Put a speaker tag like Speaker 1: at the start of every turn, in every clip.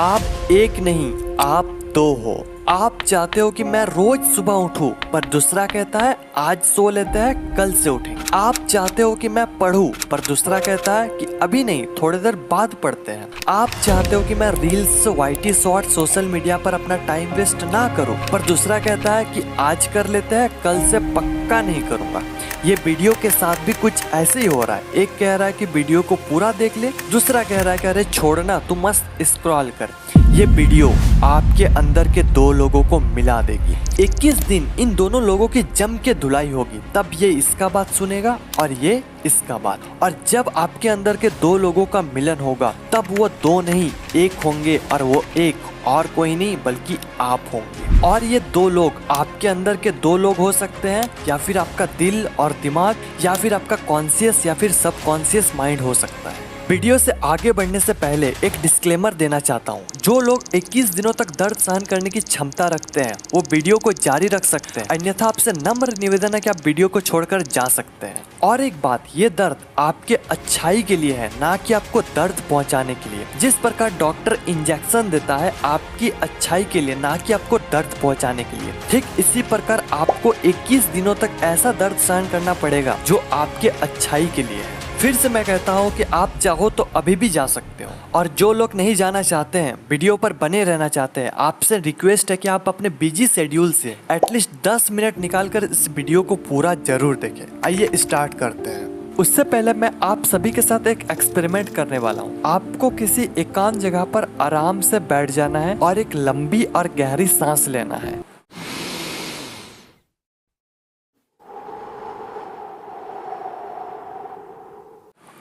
Speaker 1: आप एक नहीं, आप दो हो। आप चाहते हो कि मैं रोज सुबह उठूं, पर दूसरा कहता है आज सो लेते हैं, कल से उठेंगे। आप चाहते हो कि मैं पढूं, पर दूसरा कहता है कि अभी नहीं, थोड़ी देर बाद पढ़ते हैं। आप चाहते हो कि मैं reels, YT short, social media पर अपना टाइम वेस्ट ना करूं, पर दूसरा कहता है कि आज कर लेते हैं, कल से पक्का नहीं करूंगा। ये वीडियो के साथ भी कुछ ऐसे ही हो रहा है। एक कह रहा है कि वीडियो को पूरा देख ले, दूसरा कह रहा है कि अरे छोड़ना, तू मस्त स्क्रॉल कर। ये वीडियो आपके अंदर के दो लोगों को मिला देगी। 21 दिन इन दोनों लोगों की जम के धुलाई होगी, तब ये इसका बात सुनेगा और ये इसका बात। और जब आपके अंदर के दो लोगों का मिलन होगा, तब वो दो नहीं एक होंगे, और वो एक और कोई नहीं बल्कि आप होंगे। और ये दो लोग आपके अंदर के दो लोग हो सकते हैं, या फिर आपका दिल और दिमाग, या फिर आपका कॉन्शियस या फिर सबकॉन्शियस माइंड हो सकता है। वीडियो से आगे बढ़ने से पहले एक डिस्क्लेमर देना चाहता हूँ। जो लोग 21 दिनों तक दर्द सहन करने की क्षमता रखते हैं, वो वीडियो को जारी रख सकते हैं, अन्यथा आपसे नम्र निवेदन है कि आप वीडियो को छोड़कर जा सकते हैं। और एक बात, ये दर्द आपके अच्छाई के लिए है, ना कि आपको दर्द पहुंचाने के लिए। जिस प्रकार डॉक्टर इंजेक्शन देता है आपकी अच्छाई के लिए, ना कि आपको दर्द पहुंचाने के लिए, ठीक इसी प्रकार आपको 21 दिनों तक ऐसा दर्द सहन करना पड़ेगा जो आपके अच्छाई के लिए है। फिर से मैं कहता हूँ कि आप चाहो तो अभी भी जा सकते हो। और जो लोग नहीं जाना चाहते हैं, वीडियो पर बने रहना चाहते हैं, आपसे रिक्वेस्ट है कि आप अपने बिजी शेड्यूल से एटलीस्ट 10 मिनट निकालकर इस वीडियो को पूरा जरूर देखें। आइए स्टार्ट करते हैं। उससे पहले मैं आप सभी के साथ एक एक्सपेरिमेंट करने वाला हूँ। आपको किसी एकांत जगह पर आराम से बैठ जाना है और एक लंबी और गहरी सांस लेना है।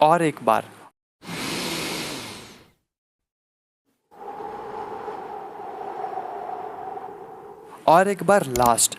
Speaker 1: और एक बार। और एक बार लास्ट।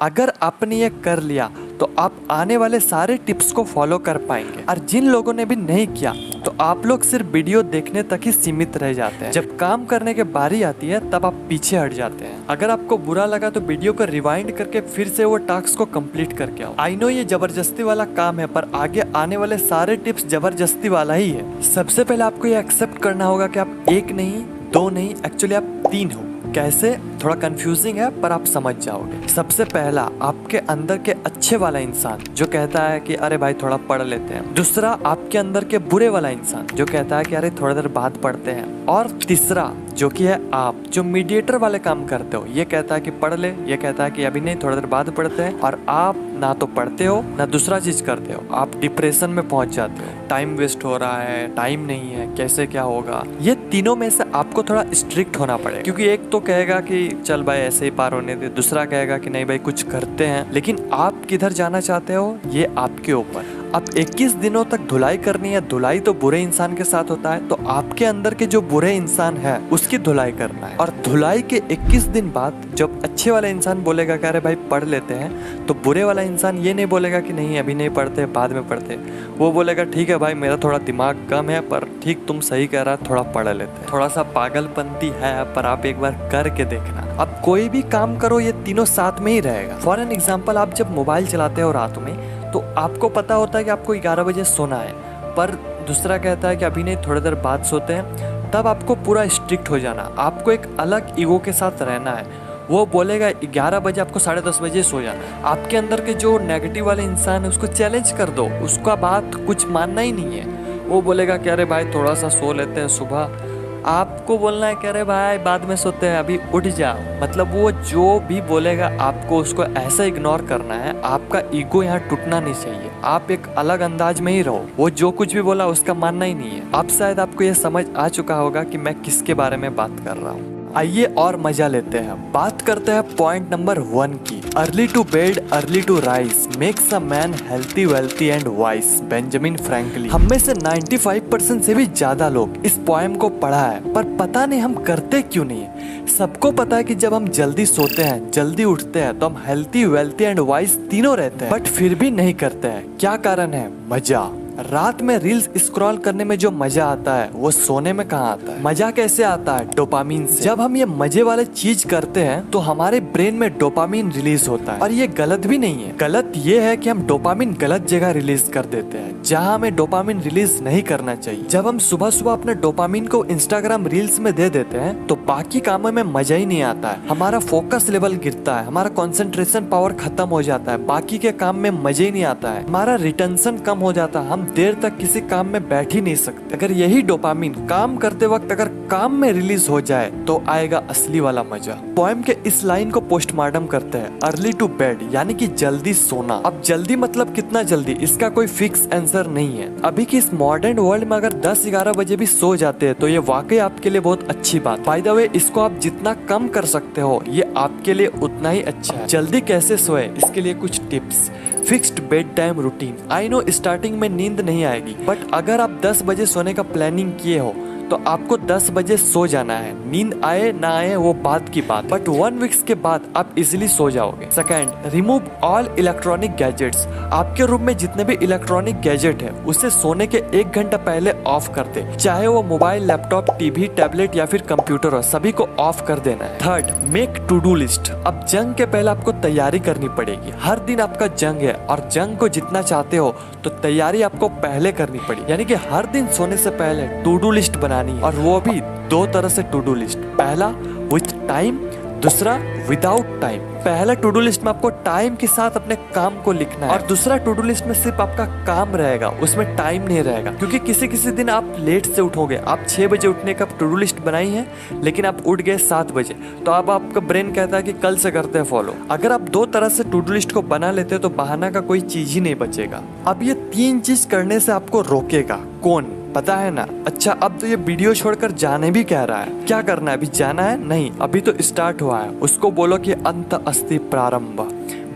Speaker 1: अगर आपने ये कर लिया तो आप आने वाले सारे टिप्स को फॉलो कर पाएंगे। और जिन लोगों ने भी नहीं किया, तो आप लोग सिर्फ वीडियो देखने तक ही सीमित रह जाते हैं। जब काम करने की बारी आती है, तब आप पीछे हट जाते हैं। अगर आपको बुरा लगा तो वीडियो को रिवाइंड करके फिर से वो टास्क को कंप्लीट करके आओ। आई नो ये जबरदस्ती वाला काम है, पर आगे आने वाले सारे टिप्स जबरदस्ती वाला ही है। सबसे पहले आपको ये एक्सेप्ट करना होगा कि आप एक नहीं, दो नहीं, एक्चुअली आप 3 हो। कैसे? थोड़ा कंफ्यूजिंग है, पर आप समझ जाओगे। सबसे पहला, आपके अंदर के अच्छे वाला इंसान जो कहता है कि अरे भाई थोड़ा पढ़ लेते हैं। दूसरा, आपके अंदर के बुरे वाला इंसान जो कहता है कि अरे थोड़ी देर बाद पढ़ते हैं। और तीसरा जो कि है आप, जो मीडिएटर वाले काम करते हो। ये कहता है कि पढ़ ले, ये कहता है कि अभी नहीं, थोड़ी देर बाद पढ़ते हैं। और आप ना तो पढ़ते हो ना दूसरा चीज करते हो, आप डिप्रेशन में पहुंच जाते हो। टाइम वेस्ट हो रहा है, टाइम नहीं है, कैसे क्या होगा। ये तीनों में से आपको थोड़ा स्ट्रिक्ट होना पड़ेगा, क्योंकि एक तो कहेगा कि चल भाई ऐसे ही पार होने दे, दूसरा कहेगा कि नहीं भाई कुछ करते हैं। लेकिन आप किधर जाना चाहते हो, ये आपके ऊपर। अब 21 दिनों तक धुलाई करनी है। धुलाई तो बुरे इंसान के साथ होता है, तो आपके अंदर के जो बुरे इंसान है उसकी धुलाई करना है। और धुलाई के 21 दिन बाद जब अच्छे वाला इंसान बोलेगा कि अरे भाई पढ़ लेते हैं, तो बुरे वाला इंसान ये नहीं बोलेगा कि नहीं अभी नहीं पढ़ते, बाद में पढ़ते। वो बोलेगा ठीक है भाई, मेरा थोड़ा दिमाग कम है, पर ठीक तुम सही कह रहा, थोड़ा पढ़ लेते हैं। थोड़ा सा पागलपंती है, पर आप एक बार करके देखना। अब कोई भी काम करो, ये तीनों साथ में ही रहेगा। फॉर एन एग्जाम्पल, आप जब मोबाइल चलाते हो रात में, तो आपको पता होता है कि आपको 11 बजे सोना है, पर दूसरा कहता है कि अभी नहीं, थोड़ी देर बाद सोते हैं। तब आपको पूरा स्ट्रिक्ट हो जाना, आपको एक अलग ईगो के साथ रहना है। वो बोलेगा 11 बजे, आपको 10:30 बजे सो जाना। आपके अंदर के जो नेगेटिव वाले इंसान है उसको चैलेंज कर दो, उसका बात कुछ मानना ही नहीं है। वो बोलेगा कि अरे भाई थोड़ा सा सो लेते हैं सुबह। आपको बोलना है कि अरे भाई बाद में सोते हैं, अभी उठ जाओ। मतलब वो जो भी बोलेगा आपको उसको ऐसा इग्नोर करना है। आपका ईगो यहाँ टूटना नहीं चाहिए, आप एक अलग अंदाज में ही रहो। वो जो कुछ भी बोला उसका मानना ही नहीं है। अब शायद आपको ये समझ आ चुका होगा कि मैं किसके बारे में बात कर रहा हूँ। आइए और मजा लेते हैं। बात करते हैं पॉइंट नंबर 1 की। Early to bed, early to rise makes a man healthy, wealthy and wise. Benjamin Franklin. हम में से 95% से भी ज्यादा लोग इस पोएम को पढ़ा है, पर पता नहीं हम करते क्यों नहीं है। सबको पता है कि जब हम जल्दी सोते हैं, जल्दी उठते हैं, तो हम हेल्थी, वेल्थी एंड वाइस तीनों रहते हैं, बट फिर भी नहीं करते हैं। क्या कारण है? मजा। रात में रील्स स्क्रॉल करने में जो मजा आता है वो सोने में कहाँ आता है? मजा कैसे आता है? डोपामीन से। जब हम ये मजे वाले चीज करते हैं तो हमारे ब्रेन में डोपामीन रिलीज होता है, और ये गलत भी नहीं है। गलत ये है कि हम डोपामीन गलत जगह रिलीज कर देते हैं जहाँ हमें डोपामीन रिलीज नहीं करना चाहिए। जब हम सुबह सुबह अपने डोपामीन को इंस्टाग्राम रील्स में दे देते हैं तो बाकी कामों में मजा ही नहीं आता है, हमारा फोकस लेवल गिरता है, हमारा कंसंट्रेशन पावर खत्म हो जाता है, बाकी के काम में मजे ही नहीं आता है, हमारा रिटेंशन कम हो जाता है, हम देर तक किसी काम में बैठ ही नहीं सकते। अगर यही डोपामीन काम करते वक्त अगर काम में रिलीज हो जाए तो आएगा असली वाला मजा। पोएम के इस लाइन को पोस्टमार्टम करते हैं अर्ली टू बेड, यानी कि जल्दी सोना। अब जल्दी मतलब कितना जल्दी, इसका कोई फिक्स आंसर नहीं है। अभी की इस मॉडर्न वर्ल्ड में अगर 10-11 बजे भी सो जाते हैं तो ये वाकई आपके लिए बहुत अच्छी बात। बाय द वे, इसको आप जितना कम कर सकते हो ये आपके लिए उतना ही अच्छा है। जल्दी कैसे सोए, इसके लिए कुछ tips. Fixed bed time routine. I know starting में नींद नहीं आएगी, बट अगर आप 10 बजे सोने का प्लानिंग किए हो तो आपको 10 बजे सो जाना है। नींद आए ना आए वो बात की बात, बट 1 वीक्स के बाद आप इजीली सो जाओगे। Second, remove all electronic gadgets. आपके रूम में जितने भी इलेक्ट्रॉनिक गैजेट है उसे सोने के 1 घंटा पहले ऑफ कर दे, चाहे वो मोबाइल, लैपटॉप, टीवी, टैबलेट या फिर कंप्यूटर हो, सभी को ऑफ कर देना है। Third, make to do list. अब जंग के पहले आपको तैयारी करनी पड़ेगी। हर दिन आपका जंग है और जंग को जितना चाहते हो तो तैयारी आपको पहले करनी पड़ेगी, यानी कि हर दिन सोने से पहले टू डू लिस्ट बनानी है, और वो भी 2 तरह से टू डू लिस्ट। पहला विथ टाइम, दूसरा विदाउट टाइम। पहला टू डू लिस्ट में आपको टाइम के साथ अपने काम को लिखना है, और दूसरा टू डू लिस्ट में सिर्फ आपका काम रहेगा, उसमें टाइम नहीं रहेगा। क्योंकि किसी किसी दिन आप लेट से उठोगे, आप 6 बजे उठने का टू डू लिस्ट बनाई है लेकिन आप उठ गए 7 बजे, तो अब आपका ब्रेन कहता है कि कल से करते हैं फॉलो। अगर आप 2 तरह से टू डू लिस्ट को बना लेते हो तो बहाना का कोई चीज ही नहीं बचेगा। अब ये 3 चीज करने से आपको रोकेगा कौन, पता है ना? अच्छा, अब तो ये वीडियो छोड़कर जाने भी कह रहा है। क्या करना है? अभी जाना है? नहीं, अभी तो स्टार्ट हुआ है। उसको बोलो कि अंत अस्ति प्रारंभ।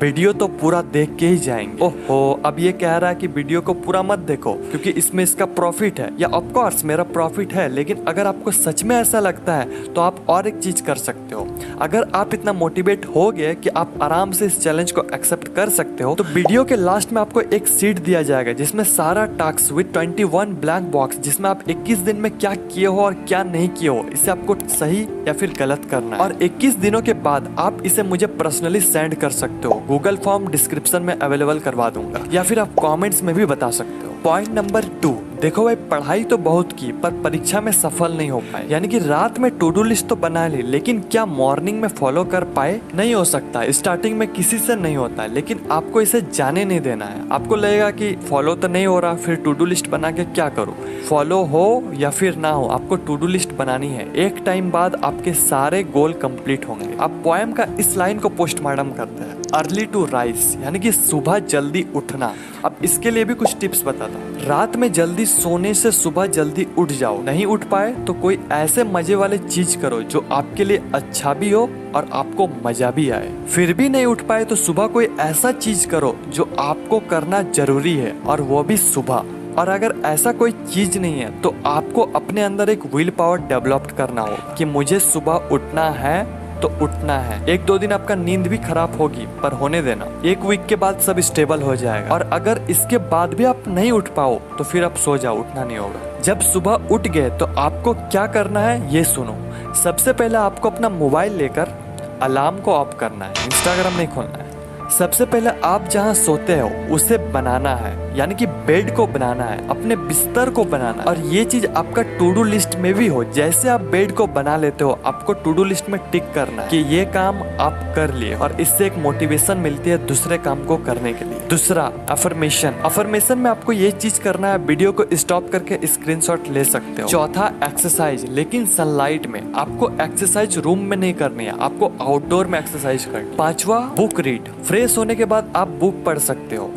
Speaker 1: वीडियो तो पूरा देख के ही जाएंगे। ओहो, अब ये कह रहा है कि वीडियो को पूरा मत देखो क्योंकि इसमें इसका प्रॉफिट है। या ऑफ कोर्स मेरा प्रॉफिट है, लेकिन अगर आपको सच में ऐसा लगता है तो आप और एक चीज कर सकते हो। अगर आप इतना मोटिवेट हो गए कि आप आराम से इस चैलेंज को एक्सेप्ट कर सकते हो तो वीडियो के लास्ट में आपको एक सीट दिया जाएगा जिसमें सारा टास्क विद 21 ब्लैंक बॉक्स, जिसमें आप 21 दिन में क्या किए हो और क्या नहीं किए हो, इसे आपको सही या फिर गलत करना है। और 21 दिनों के बाद आप इसे मुझे पर्सनली सेंड कर सकते हो। गूगल फॉर्म डिस्क्रिप्शन में अवेलेबल करवा दूंगा, या फिर आप कमेंट्स में भी बता सकते हो। पॉइंट नंबर 2, देखो भाई, पढ़ाई तो बहुत की पर परीक्षा में सफल नहीं हो पाए, यानी कि रात में टू डू लिस्ट तो बना ली लेकिन क्या मॉर्निंग में फॉलो कर पाए? नहीं हो सकता। स्टार्टिंग में किसी से नहीं होता है, लेकिन आपको इसे जाने नहीं देना है। आपको लगेगा कि फॉलो तो नहीं हो रहा, फिर टू डू लिस्ट बना के क्या करूँ? फॉलो हो या फिर ना हो, आपको टू डू लिस्ट बनानी है। एक टाइम बाद आपके सारे गोल कंप्लीट होंगे। अब पोएम का इस लाइन को पोस्टमार्टम करते हैं, अर्ली टू राइज, यानी कि सुबह जल्दी उठना। अब इसके लिए भी कुछ टिप्स बताता हूँ। रात में जल्दी सोने से सुबह जल्दी उठ जाओ। नहीं उठ पाए तो कोई ऐसे मजे वाले चीज करो जो आपके लिए अच्छा भी हो और आपको मजा भी आए। फिर भी नहीं उठ पाए तो सुबह कोई ऐसा चीज करो जो आपको करना जरूरी है, और वो भी सुबह। और अगर ऐसा कोई चीज नहीं है तो आपको अपने अंदर एक विल पावर डेवलप करना होगा कि मुझे सुबह उठना है तो उठना है। 1-2 दिन आपका नींद भी खराब होगी पर होने देना, 1 वीक के बाद सब स्टेबल हो जाएगा। और अगर इसके बाद भी आप नहीं उठ पाओ तो फिर आप सो जाओ, उठना नहीं होगा। जब सुबह उठ गए तो आपको क्या करना है ये सुनो। सबसे पहले आपको अपना मोबाइल लेकर अलार्म को ऑफ करना है, इंस्टाग्राम नहीं खोलना है। सबसे पहले आप जहाँ सोते हो उसे बनाना है, यानी कि बेड को बनाना है, अपने बिस्तर को बनाना है। और ये चीज आपका टू डू लिस्ट में भी हो। जैसे आप बेड को बना लेते हो आपको टू डू लिस्ट में टिक करना है कि ये काम आप कर लिए, और इससे एक मोटिवेशन मिलती है दूसरे काम को करने के लिए। दूसरा, अफर्मेशन। अफर्मेशन में आपको ये चीज करना है, वीडियो को स्टॉप करके स्क्रीनशॉट ले सकते हो। चौथा, एक्सरसाइज, लेकिन सनलाइट में। आपको एक्सरसाइज रूम में नहीं करनी है, आपको आउटडोर में एक्सरसाइज करनी है। पांचवा, बुक रीड। फ्रेश होने के बाद आप बुक पढ़ सकते हो।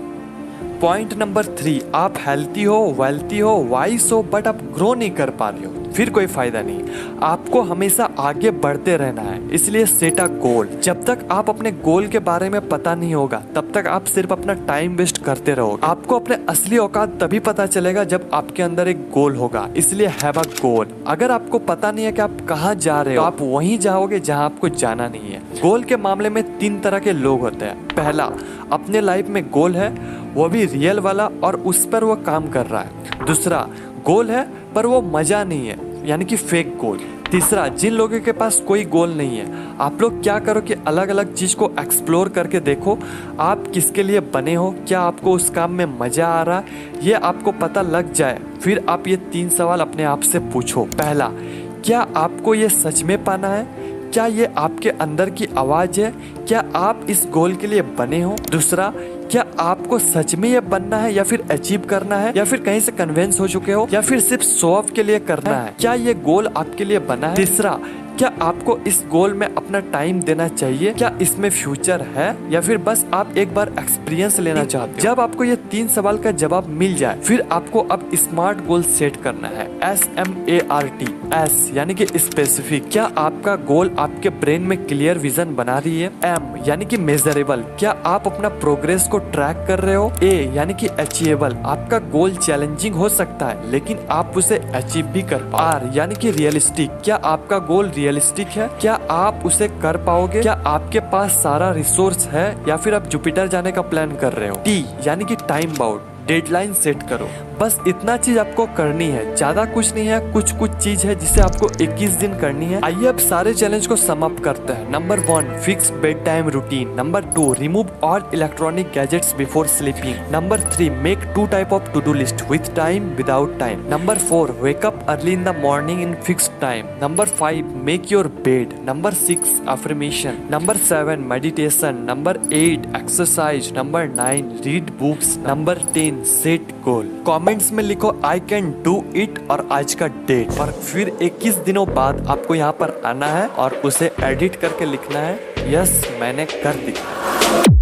Speaker 1: पॉइंट नंबर 3, आप हेल्थी हो, वेल्थी हो, वाइस हो, बट आप ग्रो नहीं कर पा रहे हो, फिर कोई फायदा नहीं। आपको हमेशा आगे बढ़ते रहना है, इसलिए सेट अ गोल। जब तक आप अपने गोल के बारे में पता नहीं होगा तब तक आप सिर्फ अपना टाइम वेस्ट करते रहोगे। आपको अपने असली औकात तभी पता चलेगा जब आपके अंदर एक गोल होगा, इसलिए हैव अ गोल। अगर आपको पता नहीं है कि आप कहाँ जा रहे हो, तो आप वहीं जाओगे जहाँ आपको जाना नहीं है। गोल के मामले में 3 तरह के लोग होते हैं। पहला, अपने लाइफ में गोल है, वो भी रियल वाला, और उस पर वो काम कर रहा है। दूसरा, गोल है पर वो मजा नहीं है, यानी कि फेक गोल। तीसरा, जिन लोगों के पास कोई गोल नहीं है, आप लोग क्या करो कि अलग अलग चीज को एक्सप्लोर करके देखो आप किसके लिए बने हो, क्या आपको उस काम में मजा आ रहा है, ये आपको पता लग जाए। फिर आप ये 3 सवाल अपने आप से पूछो। पहला, क्या आपको ये सच में पाना है? क्या ये आपके अंदर की आवाज है? क्या आप इस गोल के लिए बने हो? दूसरा, क्या आपको सच में ये बनना है या फिर अचीव करना है, या फिर कहीं से कन्विंस हो चुके हो, या फिर सिर्फ शो ऑफ के लिए करना है? क्या ये गोल आपके लिए बना है? तीसरा, क्या आपको इस गोल में अपना टाइम देना चाहिए? क्या इसमें फ्यूचर है, या फिर बस आप एक बार एक्सपीरियंस लेना चाहते हो? जब आपको ये 3 सवाल का जवाब मिल जाए, फिर आपको अब स्मार्ट गोल सेट करना है। SMART, S यानी कि स्पेसिफिक, क्या आपका गोल आपके ब्रेन में क्लियर विजन बना रही है? M यानी कि मेजरेबल, क्या आप अपना प्रोग्रेस को ट्रैक कर रहे हो? A यानी कि अचीवेबल, आपका गोल चैलेंजिंग हो सकता है लेकिन आप उसे अचीव भी कर पाओ। R यानी कि रियलिस्टिक, क्या आपका गोल रियलिस्टिक है? क्या आप उसे कर पाओगे? क्या आपके पास सारा रिसोर्स है, या फिर आप जुपिटर जाने का प्लान कर रहे हो? T यानी कि टाइम बाउंड, डेडलाइन सेट करो। बस इतना चीज आपको करनी है, ज्यादा कुछ नहीं है। कुछ चीज है जिसे आपको 21 दिन करनी है। आइए अब सारे चैलेंज को सम अप करते हैं। Number 1, fix bed time routine. Number 2, remove all electronic gadgets before sleeping. Number 3, make 2 type of to do list, with time, without time. Number 4, wake up early in the morning in fixed time. Number 5, make your bed. Number 6, affirmation. Number 7, meditation. Number 8, exercise. Number 9, read books. Number 10, set goal. Comments में लिखो I can do it और आज का date, और फिर 21 दिनों बाद आपको यहाँ पर आना है और उसे एडिट करके लिखना है यस मैंने कर दिया।